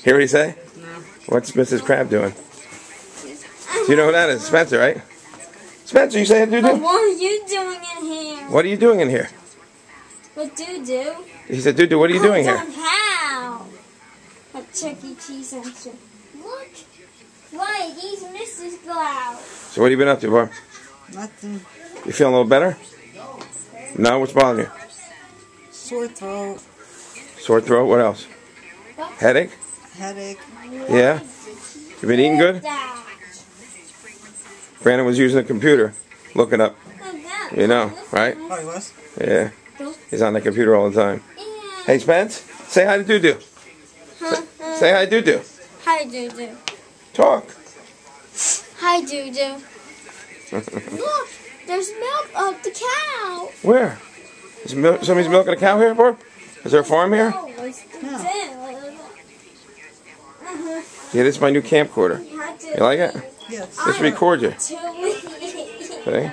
Hear what he say? No. What's Mrs. Crab doing? You know who that is? Spencer, right? Spencer, you say do But do? what are you doing in here? What are you doing in here? What do? He said, Dude, what are you doing I here? don't have a Chuck E. Cheese answer. Look. Why, these mists go out. So what have you been up to, Barb? Nothing. You feeling a little better? No? What's bothering you? Sore throat. Sore throat? What else? Headache? Headache. Yeah? You been eating good? Brandon was using the computer, looking up. You know, right? Oh, he was? Yeah. He's on the computer all the time. Hey, Spence, say hi to Doo-Doo. Say hi to Doo-Doo. Hi, Doo-Doo. Talk. Hi, Doo-Doo. Look, there's milk of the cow. Where? Is somebody's milking a cow here, Barb? Is there a farm here? Oh, it's No. Yeah, this is my new camcorder. You like it? Yes. Let's record you. See? See?